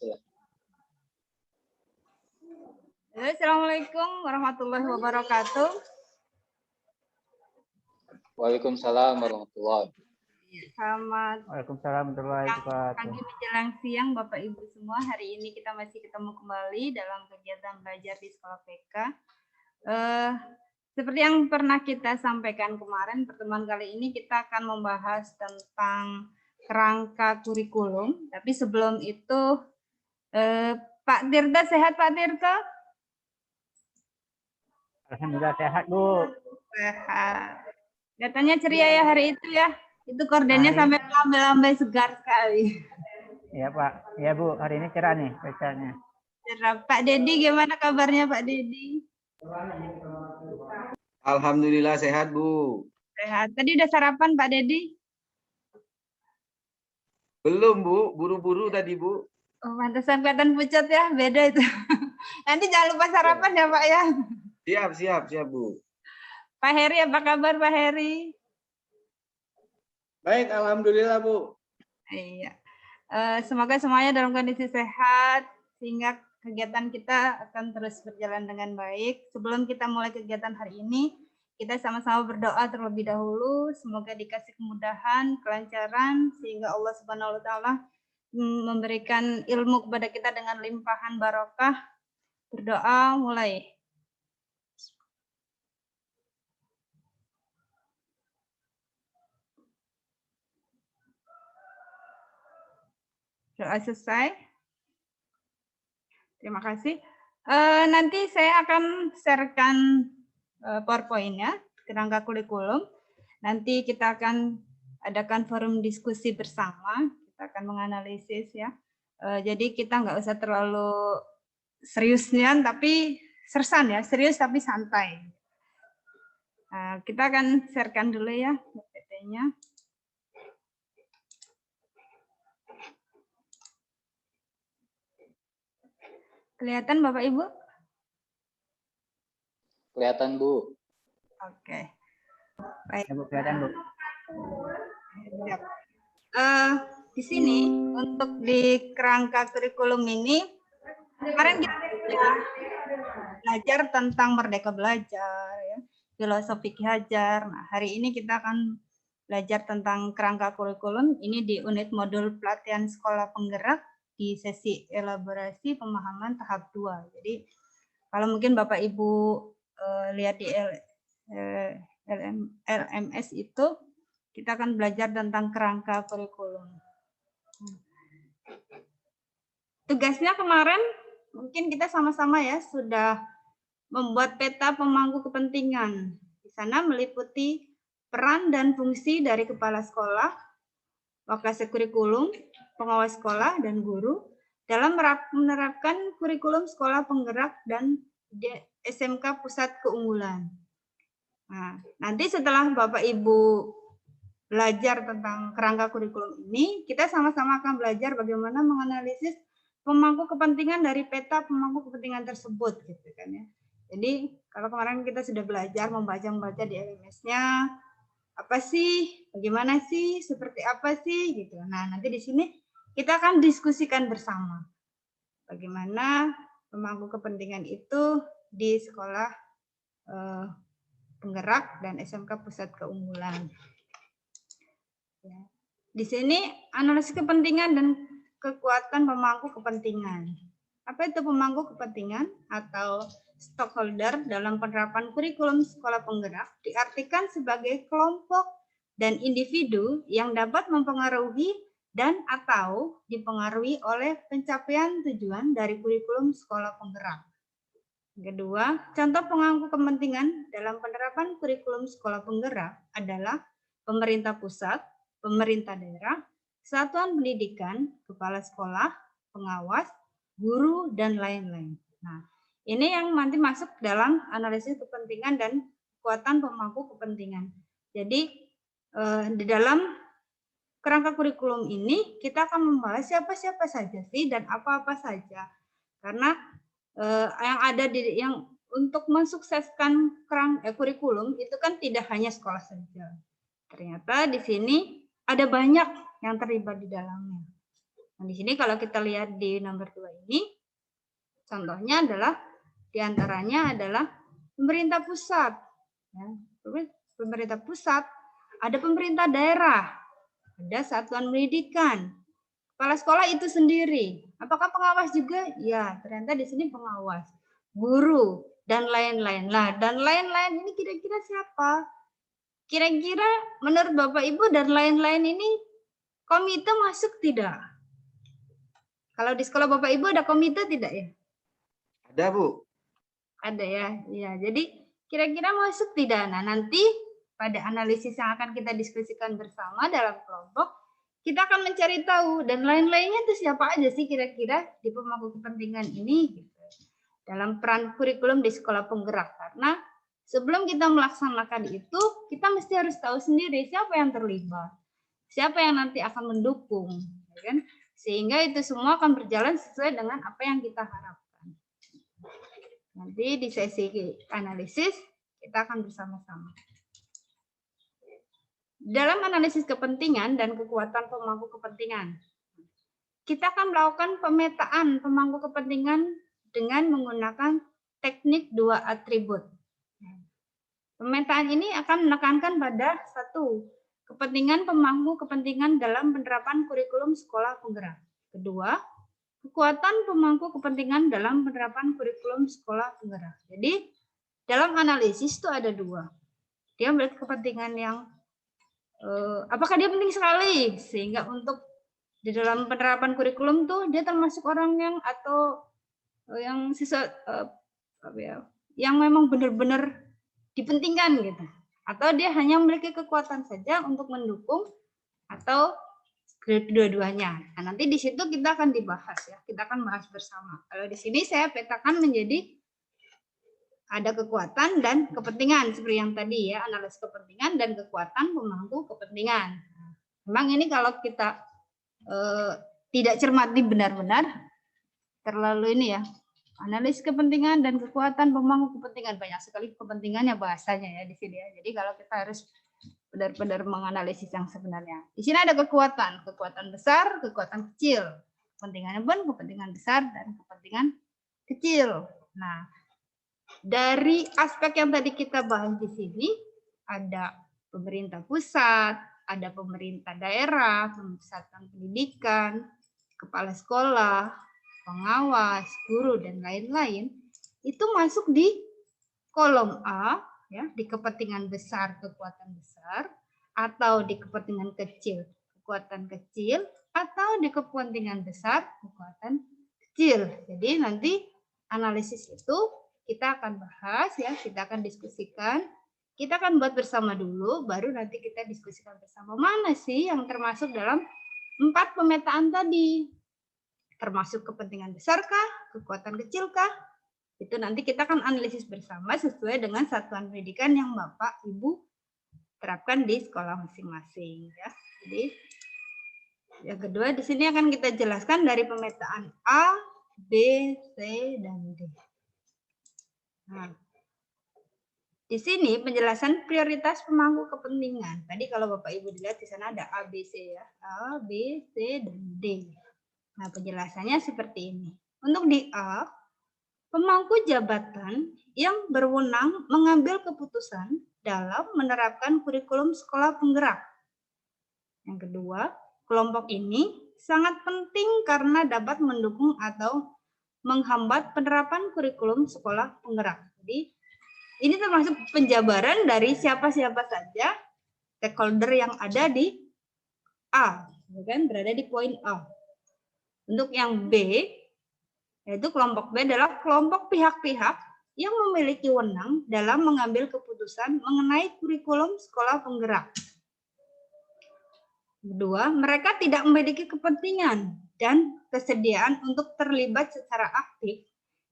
Silakan. Assalamualaikum warahmatullahi wabarakatuh. Waalaikumsalam warahmatullahi wabarakatuh. Selamat Waalaikumsalam warahmatullahi wabarakatuh. pagi menjelang siang Bapak Ibu semua. Hari ini kita masih ketemu kembali dalam kegiatan belajar di Sekolah PK. Seperti yang pernah kita sampaikan kemarin, pertemuan kali ini kita akan membahas tentang kerangka kurikulum. Tapi sebelum itu, Pak Tirta sehat Pak Tirta? Alhamdulillah sehat, Bu. Sehat. Katanya ceria ya hari itu ya. Itu kordennya sampai lambai-lambai segar sekali. Iya, Pak. Iya, Bu. Hari ini cerah nih bacanya. Cerah. Pak Dedi gimana kabarnya Pak Dedi? Alhamdulillah sehat, Bu. Sehat. Tadi udah sarapan Pak Dedi? Belum, Bu. Buru-buru tadi, Bu. Oh, pantesan kelihatan pucat ya. Beda itu. Nanti jangan lupa sarapan ya Pak ya. Siap, Bu. Pak Heri, apa kabar Pak Heri? Baik, alhamdulillah, Bu. Iya. Semoga semuanya dalam kondisi sehat sehingga kegiatan kita akan terus berjalan dengan baik. Sebelum kita mulai kegiatan hari ini, kita sama-sama berdoa terlebih dahulu. Semoga dikasih kemudahan, kelancaran, sehingga Allah Subhanahu wa Ta'ala memberikan ilmu kepada kita dengan limpahan barokah. Berdoa mulai. Doa selesai. Terima kasih. Nanti saya akan sharekan PowerPoint-nya, kerangka kurikulum. Nanti kita akan adakan forum diskusi bersama. Kita akan menganalisis ya. Jadi kita nggak usah terlalu seriusnya, tapi sersan ya, serius tapi santai. Kita akan sharekan dulu ya PPT-nya. Kelihatan Bapak Ibu? Kelihatan, Bu. Oke. Baik. Ya, Bu, kelihatan, Bu. Siap. Di sini untuk di kerangka kurikulum ini kemarin kita belajar tentang Merdeka Belajar, ya, filosofi Ki Hajar. Nah, hari ini kita akan belajar tentang kerangka kurikulum ini di unit modul pelatihan sekolah penggerak di sesi elaborasi pemahaman tahap 2. Jadi kalau mungkin Bapak Ibu lihat di LMS itu, kita akan belajar tentang kerangka kurikulum. Tugasnya kemarin mungkin kita sama-sama ya sudah membuat peta pemangku kepentingan. Di sana meliputi peran dan fungsi dari kepala sekolah, lokasi kurikulum, pengawas sekolah, dan guru dalam menerapkan kurikulum sekolah penggerak dan SMK Pusat Keunggulan. Nah, nanti setelah Bapak Ibu belajar tentang kerangka kurikulum ini, kita sama-sama akan belajar bagaimana menganalisis pemangku kepentingan dari peta pemangku kepentingan tersebut, gitu kan ya. Jadi kalau kemarin kita sudah belajar membaca di LMS-nya, apa sih, bagaimana sih, seperti apa sih, gitu. Nah, nanti di sini kita akan diskusikan bersama bagaimana pemangku kepentingan itu di sekolah penggerak dan SMK Pusat Keunggulan. Ya. Di sini analisis kepentingan dan kekuatan pemangku kepentingan. Apa itu pemangku kepentingan atau stakeholder dalam penerapan kurikulum sekolah penggerak diartikan sebagai kelompok dan individu yang dapat mempengaruhi dan atau dipengaruhi oleh pencapaian tujuan dari kurikulum sekolah penggerak. Kedua, contoh pemangku kepentingan dalam penerapan kurikulum sekolah penggerak adalah pemerintah pusat, pemerintah daerah, satuan pendidikan, kepala sekolah, pengawas, guru, dan lain-lain. Nah, ini yang nanti masuk dalam analisis kepentingan dan kekuatan pemangku kepentingan. Jadi, di dalam kerangka kurikulum ini, kita akan membahas siapa-siapa saja sih dan apa-apa saja. Karena yang ada yang untuk mensukseskan kurikulum itu kan tidak hanya sekolah saja. Ternyata di sini ada banyak yang terlibat di dalamnya. Nah, di sini kalau kita lihat di nomor 2 ini, contohnya adalah diantaranya adalah pemerintah pusat. Ya, pemerintah pusat, ada pemerintah daerah, ada satuan pendidikan, kepala sekolah itu sendiri. Apakah pengawas juga? Ya, ternyata di sini pengawas, guru, dan lain-lain. Nah, dan lain-lain ini kira-kira siapa? Kira-kira menurut Bapak Ibu dan lain-lain ini komite masuk tidak? Kalau di sekolah Bapak Ibu ada komite tidak ya? Ada, Bu. Ada ya. Ya, jadi kira-kira masuk tidak? Nah, nanti pada analisis yang akan kita diskusikan bersama dalam kelompok, kita akan mencari tahu dan lain-lainnya itu siapa aja sih kira-kira di pemangku kepentingan ini gitu. Dalam peran kurikulum di sekolah penggerak. Karena sebelum kita melaksanakan itu, kita mesti harus tahu sendiri siapa yang terlibat, siapa yang nanti akan mendukung, ya kan? Sehingga itu semua akan berjalan sesuai dengan apa yang kita harapkan. Nanti di sesi analisis kita akan bersama-sama. Dalam analisis kepentingan dan kekuatan pemangku kepentingan, kita akan melakukan pemetaan pemangku kepentingan dengan menggunakan teknik 2 atribut. Pemetaan ini akan menekankan pada 1, kepentingan pemangku kepentingan dalam penerapan kurikulum sekolah penggerak. Kedua, kekuatan pemangku kepentingan dalam penerapan kurikulum sekolah penggerak. Jadi dalam analisis itu ada 2. Dia melihat kepentingan yang apakah dia penting sekali sehingga untuk di dalam penerapan kurikulum tuh dia termasuk orang yang atau yang yang memang benar-benar dipentingkan gitu. Atau dia hanya memiliki kekuatan saja untuk mendukung atau kedua-duanya. Nah, nanti di situ kita akan dibahas ya. Kita akan bahas bersama. Kalau di sini saya petakan menjadi ada kekuatan dan kepentingan seperti yang tadi ya, analisis kepentingan dan kekuatan pemangku kepentingan. Memang ini kalau kita tidak cermati benar-benar terlalu ini ya. Analisis kepentingan dan kekuatan pemangku kepentingan, banyak sekali kepentingannya bahasanya ya di sini ya. Jadi kalau kita harus benar-benar menganalisis yang sebenarnya. Di sini ada kekuatan besar, kekuatan kecil. Kepentingannya pun kepentingan besar dan kepentingan kecil. Nah, dari aspek yang tadi kita bahas di sini, ada pemerintah pusat, ada pemerintah daerah, satuan pendidikan, kepala sekolah, pengawas, guru, dan lain-lain, itu masuk di kolom A, ya, di kepentingan besar, kekuatan besar, atau di kepentingan kecil, kekuatan kecil, atau di kepentingan besar, kekuatan kecil. Jadi nanti analisis itu kita akan bahas, ya, kita akan diskusikan, kita akan buat bersama dulu, baru nanti kita diskusikan bersama mana sih yang termasuk dalam 4 pemetaan tadi. Termasuk kepentingan besarkah, kekuatan kecilkah? Itu nanti kita akan analisis bersama sesuai dengan satuan pendidikan yang Bapak Ibu terapkan di sekolah masing-masing ya. Jadi yang kedua di sini akan kita jelaskan dari pemetaan A, B, C, dan D. Nah, di sini penjelasan prioritas pemangku kepentingan. Tadi kalau Bapak Ibu dilihat di sana ada A, B, C ya. A, B, C, dan D. Nah, penjelasannya seperti ini. Untuk di A, pemangku jabatan yang berwenang mengambil keputusan dalam menerapkan kurikulum sekolah penggerak. Yang kedua, kelompok ini sangat penting karena dapat mendukung atau menghambat penerapan kurikulum sekolah penggerak. Jadi, ini termasuk penjabaran dari siapa-siapa saja stakeholder yang ada di A, bukan berada di poin A. Untuk yang B, yaitu kelompok B adalah kelompok pihak-pihak yang memiliki wewenang dalam mengambil keputusan mengenai kurikulum sekolah penggerak. Kedua, mereka tidak memiliki kepentingan dan kesediaan untuk terlibat secara aktif.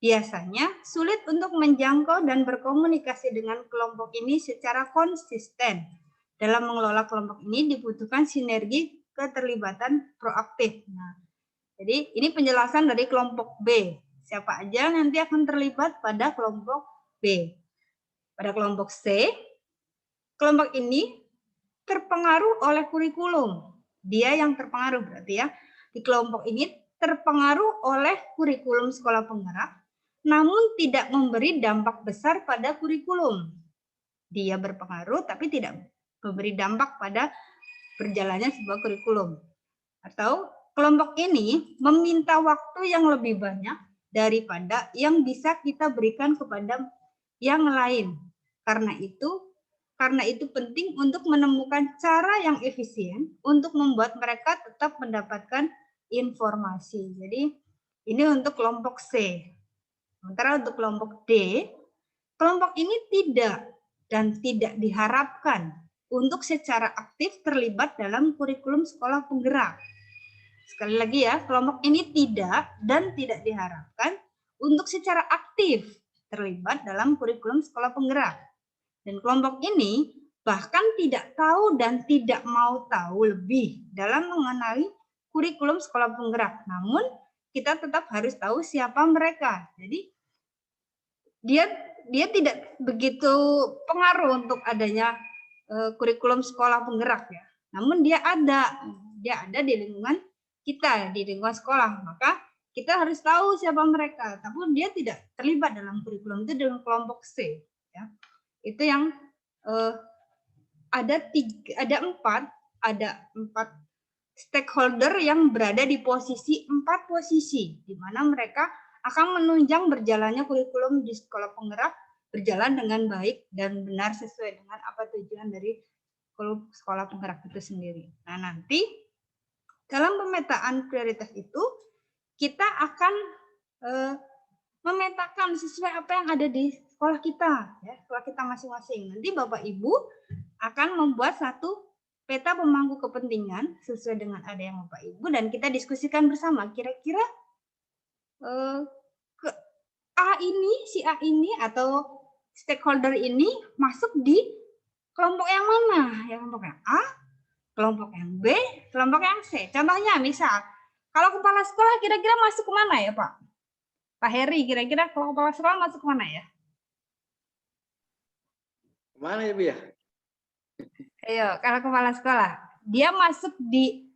Biasanya sulit untuk menjangkau dan berkomunikasi dengan kelompok ini secara konsisten. Dalam mengelola kelompok ini dibutuhkan sinergi keterlibatan proaktif. Nah, jadi ini penjelasan dari kelompok B. Siapa aja nanti akan terlibat pada kelompok B. Pada kelompok C, kelompok ini terpengaruh oleh kurikulum. Dia yang terpengaruh berarti ya. di kelompok ini terpengaruh oleh kurikulum sekolah penggerak, namun tidak memberi dampak besar pada kurikulum. Dia berpengaruh tapi tidak memberi dampak pada berjalannya sebuah kurikulum. Atau kelompok ini meminta waktu yang lebih banyak daripada yang bisa kita berikan kepada yang lain. Karena itu penting untuk menemukan cara yang efisien untuk membuat mereka tetap mendapatkan informasi. Jadi ini untuk kelompok C. Sementara untuk kelompok D, kelompok ini tidak diharapkan untuk secara aktif terlibat dalam kurikulum sekolah penggerak. Sekali lagi ya, kelompok ini tidak diharapkan untuk secara aktif terlibat dalam kurikulum sekolah penggerak. Dan kelompok ini bahkan tidak tahu dan tidak mau tahu lebih dalam mengenali kurikulum sekolah penggerak. Namun kita tetap harus tahu siapa mereka. Jadi dia tidak begitu pengaruh untuk adanya kurikulum sekolah penggerak ya. Namun dia ada di lingkungan kita, di lingkungan sekolah. Maka kita harus tahu siapa mereka. Tapi dia tidak terlibat dalam kurikulum itu dengan kelompok C. Ya. Itu yang ada empat stakeholder yang berada di empat posisi, di mana mereka akan menunjang berjalannya kurikulum di sekolah penggerak berjalan dengan baik dan benar sesuai dengan apa tujuan dari sekolah penggerak itu sendiri. Nah, nanti dalam pemetaan prioritas itu kita akan memetakan sesuai apa yang ada di sekolah kita, ya, sekolah kita masing-masing. Nanti Bapak Ibu akan membuat satu peta pemangku kepentingan sesuai dengan ada yang Bapak Ibu dan kita diskusikan bersama. Kira-kira si A ini atau stakeholder ini masuk di kelompok yang mana? Ya, kelompok yang A, kelompok yang B, kelompok yang C. Contohnya misal, kalau kepala sekolah kira-kira masuk ke mana ya Pak? Pak Heri, kira-kira kalau kepala sekolah masuk ke mana ya? Kemana ya Bu ya? Ayo, kalau kepala sekolah, dia masuk di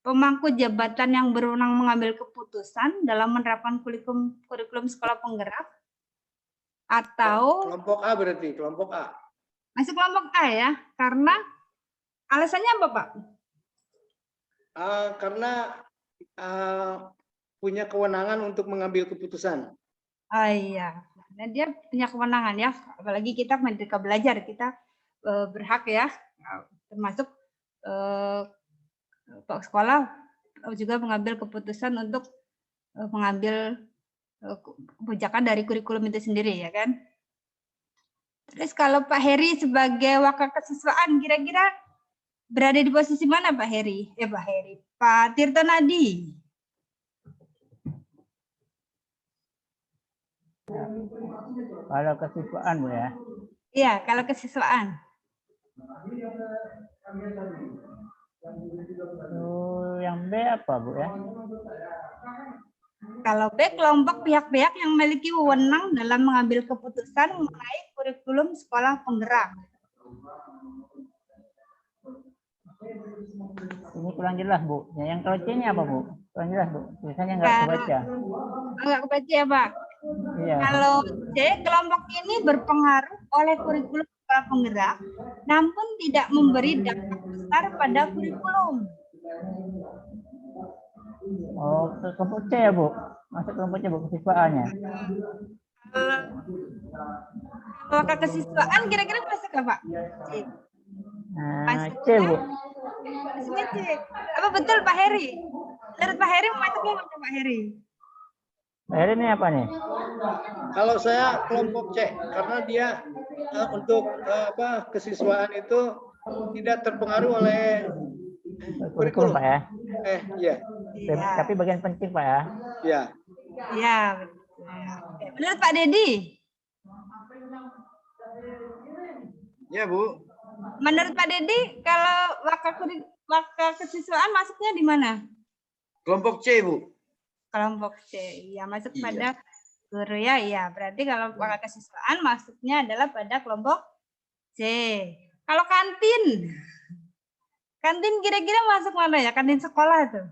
pemangku jabatan yang berwenang mengambil keputusan dalam menerapkan kurikulum sekolah penggerak, atau kelompok A berarti, kelompok A. Masuk kelompok A ya, karena alasannya apa Pak? Karena punya kewenangan untuk mengambil keputusan. Iya, dan dia punya kewenangan ya, apalagi kita Merdeka Belajar, kita berhak ya, termasuk sekolah juga mengambil keputusan untuk mengambil kebijakan dari kurikulum itu sendiri ya kan. Terus kalau Pak Heri sebagai wakil kesiswaan kira-kira berada di posisi mana Pak Heri? Pak Tirto Nadi. Kalau kesiswaan Bu ya. Iya, kalau kesiswaan. Yang B apa Bu ya? Kalau B, kelompok pihak-pihak yang memiliki wewenang dalam mengambil keputusan mengenai kurikulum sekolah penggerak. Ini kurang jelas Bu. Yang kalau C-nya apa Bu? Kurang jelas Bu. Tulisannya nggak kebaca. Nggak kebaca ya Pak? Iya. Kalau C, kelompok ini berpengaruh oleh kurikulum sekolah penggerak, namun tidak memberi dampak besar pada kurikulum. Oh, ke kelompok C ya Bu? Masuk kelompok C Bu, kesiswaannya. Kalau kesiswaan kira-kira masuk nggak Pak? C. C Bu. Masuknya C. Apa betul Pak Heri? Menurut Pak Heri masuknya mana Pak Heri? Pak Heri ini apa nih? Kalau saya kelompok C, karena dia untuk kesiswaan itu tidak terpengaruh oleh Kurikulum Pak ya? Iya. Tapi bagian penting Pak ya? Iya. Iya. Menurut Pak Dedi? Ya Bu. Menurut Pak Dedi, kalau wakil kesiswaan masuknya di mana? Kelompok C Bu. Kelompok C, ya masuk pada guru ya, iya. Berarti kalau wakil kesiswaan masuknya adalah pada kelompok C. Kalau kantin kira-kira masuk mana ya? Kantin sekolah tuh?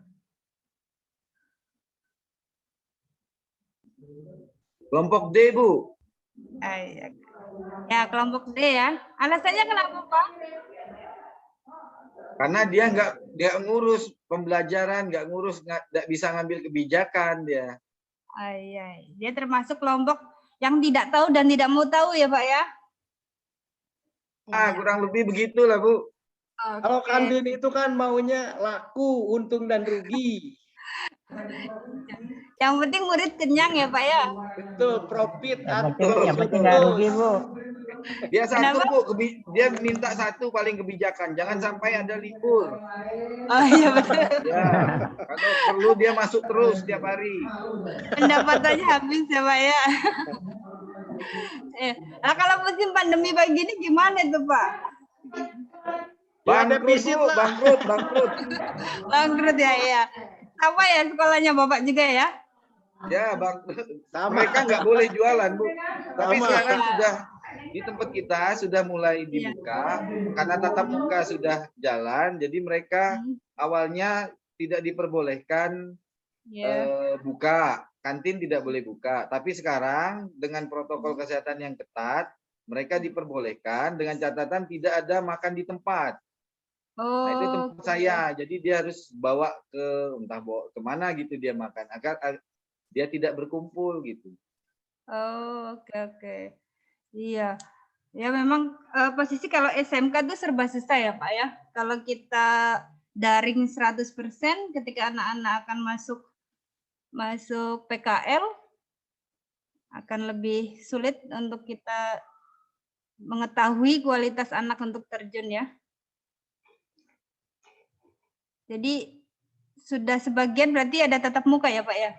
Kelompok D, Bu. Ya, kelompok D ya. Alasannya kenapa, Pak? Karena dia nggak ngurus pembelajaran, nggak bisa ngambil kebijakan dia. Iya, dia termasuk kelompok yang tidak tahu dan tidak mau tahu ya, Pak ya? Kurang lebih begitulah, Bu. Oke. Kalau kantin itu kan maunya laku, untung dan rugi. Yang penting murid kenyang ya, Pak ya? Betul, profit Yang penting nggak rugi, Bu. Dia satu, Kenapa? Bu, dia minta satu paling kebijakan, jangan sampai ada libur. Oh iya betul. Ya, kalau perlu dia masuk terus tiap hari. Pendapatannya habis ya, Pak ya. Nah, kalau musim pandemi begini gimana tuh, Pak? Bangkrut, Bu, bangkrut. Bangkrut ya. Apa ya sekolahnya Bapak juga ya? Ya, mereka nggak boleh jualan, Bu. Tapi sekarang sudah di tempat kita sudah mulai dibuka karena tatap muka sudah jalan. Jadi mereka awalnya tidak diperbolehkan buka, kantin tidak boleh buka. Tapi sekarang dengan protokol kesehatan yang ketat, mereka diperbolehkan dengan catatan tidak ada makan di tempat. Nah, itu tempat saya. Jadi dia harus bawa entah bawa kemana gitu dia makan agar dia tidak berkumpul gitu. Oke. Iya. Ya memang posisi kalau SMK itu serba susah ya, Pak ya. Kalau kita daring 100% ketika anak-anak akan masuk PKL akan lebih sulit untuk kita mengetahui kualitas anak untuk terjun ya. Jadi sudah sebagian berarti ada tatap muka ya, Pak ya?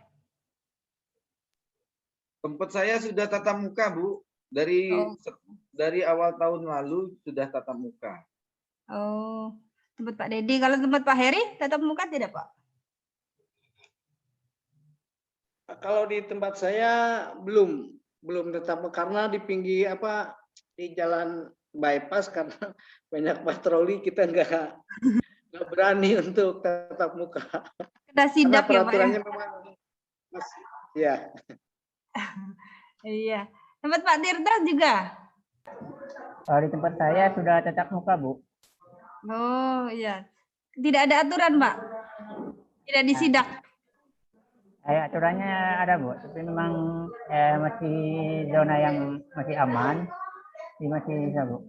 Tempat saya sudah tatap muka, Bu. Dari awal tahun lalu sudah tatap muka. Oh, tempat Pak Dedi. Kalau tempat Pak Heri tatap muka tidak, Pak? Kalau di tempat saya belum tetap karena di pinggir di jalan bypass karena banyak patroli kita nggak berani untuk tatap muka. Kita sidak ya, Pak ya? Peraturannya memang ya. Iya. Tempat Pak Tirta juga? Kalau di tempat saya sudah tatap muka, Bu. Oh iya. Tidak ada aturan, Pak? Tidak disidak? Aturannya ada, Bu. Tapi memang masih zona yang masih aman. Jadi masih bisa, Bu.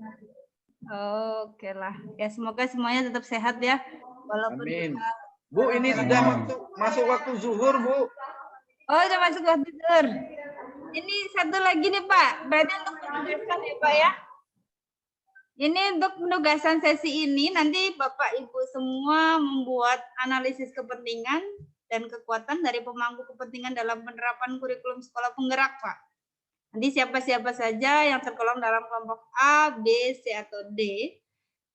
Oke lah. Ya semoga semuanya tetap sehat ya. Walaupun Amin. kita, Bu, ini sudah masuk waktu zuhur, Bu. Oh, sudah masuk waktu zuhur. Ini satu lagi nih, Pak. Berarti untuk penugasan ya, Pak ya? Ini untuk penugasan sesi ini, nanti Bapak Ibu semua membuat analisis kepentingan dan kekuatan dari pemangku kepentingan dalam penerapan kurikulum sekolah penggerak, Pak. Nanti siapa-siapa saja yang tergolong dalam kelompok A, B, C, atau D.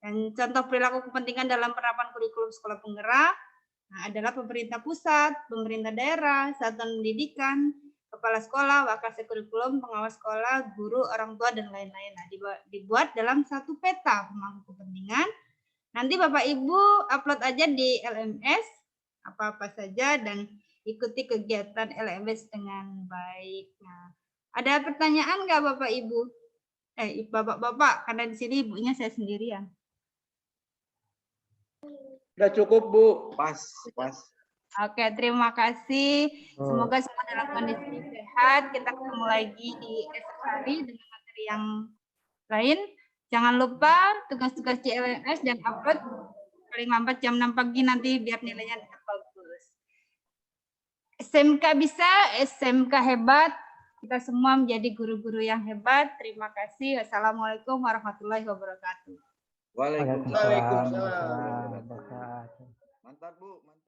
Dan contoh perilaku kepentingan dalam penerapan kurikulum sekolah penggerak adalah pemerintah pusat, pemerintah daerah, satuan pendidikan, kepala sekolah, wakil kurikulum, pengawas sekolah, guru, orang tua, dan lain-lain. Nah, dibuat dalam satu peta pemangku kepentingan. Nanti Bapak Ibu upload aja di LMS, apa-apa saja, dan ikuti kegiatan LMS dengan baik. Nah, ada pertanyaan nggak Bapak Ibu? Bapak-bapak, karena di sini ibunya saya sendirian. Udah cukup, Bu. Pas. Oke, terima kasih. Semoga semua dalam kondisi sehat. Kita ketemu lagi di esok hari dengan materi yang lain. Jangan lupa tugas-tugas CLNS dan upload paling lambat jam 6 pagi nanti biar nilainya bagus. SMK bisa, SMK hebat. Kita semua menjadi guru-guru yang hebat. Terima kasih. Wassalamualaikum warahmatullahi wabarakatuh. Waalaikumsalam. Waalaikumsalam. Mantap, Bu. Mantap.